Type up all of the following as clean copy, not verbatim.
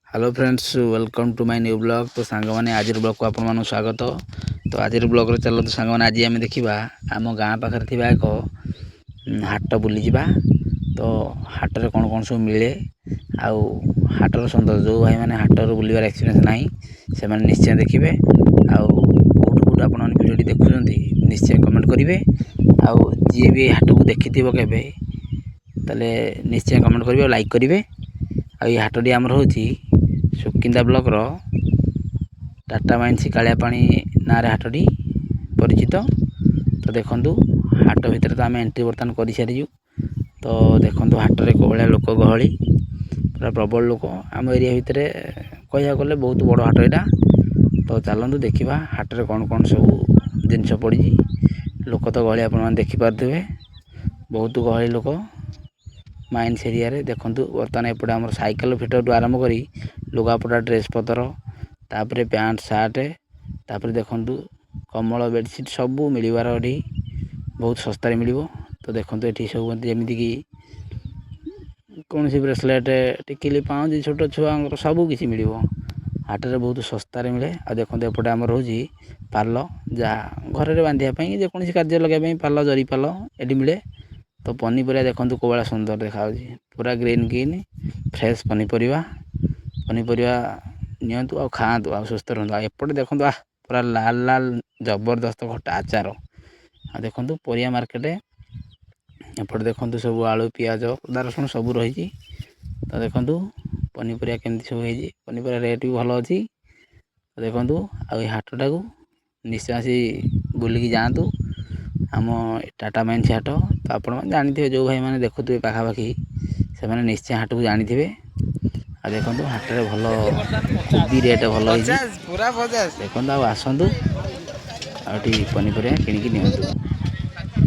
Hello friends welcome to my new blog. तो song मैंने आज ब्लॉग को आपण स्वागत। तो आज ब्लॉग रे चलो तो सांग मैंने आज आम देखा आम गाँ पाखे थी एक हाट बुली जावा। तो हाट रे कौन कौन सब मिले आउ हाटर सौंदर्य जो भाई मैंने हाटर बुलवार एक्सपीरियंस ना से निश्चय देखिए आउ कौट कौट आप भिडियो देखुं निश्चय कमेंट करेंगे। आउ जी भी हाट को देखि केवे ताले निश्चय कमेंट करेंगे लाइक करेंगे। आ ये हाटटी आमर हूँ सुकिंदा ब्लॉक रो टाटा माइंस कालियापाणी ना हाटटी परिचित। तो देखु हाट भितर तो आम एंट्री बर्तमान कर सारीजु। तो देखु हाट में कौ भाया लोक गहली पूरा प्रबल लोक आम एरिया भितर कह गले बहुत बड़ हाट यहाँ। तो चलतु देखा हाट में कौन कौन सब जिनस पड़ी लोक तो गहली आप देखिपे बहुत गहली लोक माइंस एरिया रे। देखु बर्तमान एपटे आम साइकेल फिटर आरंभ कर लुगापटा ड्रेस पतर तापर पैंट सार्ट तापर देखु कम्बल बेडसीट सबू मिलबार ये बहुत सस्तार मिल। तो देखो ये सब जमीक कौन सी ब्रेसलेट टिकिली पाउच छोट छुआ सबू किसी मिल हाट में बहुत सस्तार मिले। आ देखो एपटे आम रोज पाल जहाँ घर बांधापी जेकोसी कार्य लगे पाल जरी पाल ये मिले। तो पनीपरिया देखो कौ भाया सुंदर देखा पूरा ग्रीन ग्रीन फ्रेश पनीपरिया नियंतु आ खातु आ सुस्थ रुहतु। एपटे देखो पूरा लाल लाल जबरदस्त खटा आचार। आ देखो परिया मार्केट एपटे देखो सब आलू पियाज अदा रसुण सब रही। तो देखो पनीपरिया केमती सब है पनीपरिया रेट भी भल अच्छी। तो देखो हाटा को निश्चय आसी बुलिकी जातु आम टाटा माइंस हाट। तो आप जानते जो भाई मैंने देखुए पाखापाखि से मैंने निश्चय हाट को जानी थे। आ देखो हाट में भल कोबी रेट भल देखो आसतु आठी पनीपरिया किणिकी नियंतु।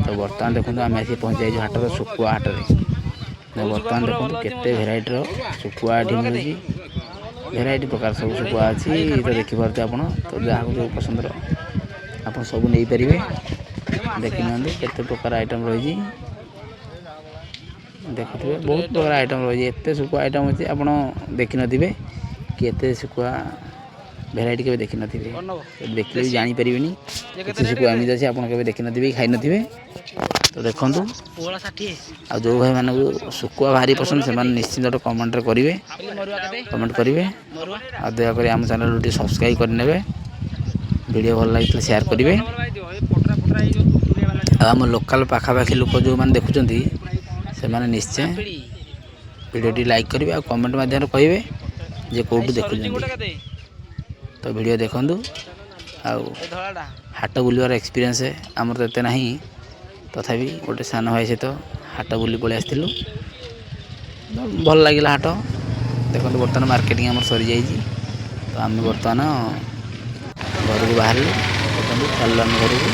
तो बर्तमान देखो आम आसी पहुँच हाट शुकुआ हाट में। बर्तमान देखो केते भेराइटर शुकुआ ये मिलूँ भेराइटी प्रकार सब शुकुआ अच्छी। तो देखिपे आप तो जहाँ जो पसंद आप सब नहीं पारे देखी नि केते प्रकार आइटम रही देखुए बहुत प्रकार आइटम रही एत शुकुआ आइटम अच्छे आप देखी नथिबे कि एत शुकुआ भेराइटी के देखी नथिबे देखिए भी जानी परिबेनी एत शुकुआ एमती अच्छे आप देखी नथिबे खाई नथिबे। तो देखु आ जो भाई मानक शुकुआ भारी पसंद से निश्चिंत कमेंट करेंगे आ दयाकोरी आम चैनल सब्सक्राइब करने वीडियो भल लगे शेयर करेंगे। आम लोकल पाखापाखि लोक जो मैंने देखुं से मैंने निश्चय वीडियो लाइक करेंगे और कमेंट मध्यम कहे जे कौटू देखुं। तो वीडियो देखु हाट बुलवार एक्सपीरियंस आमर तो एत ना तथापि गोटे सान भाई सहित हाट बुली पलि आसलु भल लगे हाट। देखो बर्तमान मार्केटिंग आम सरी जाइए। तो आम बर्तमान घर को बाहर देखो चल घर को।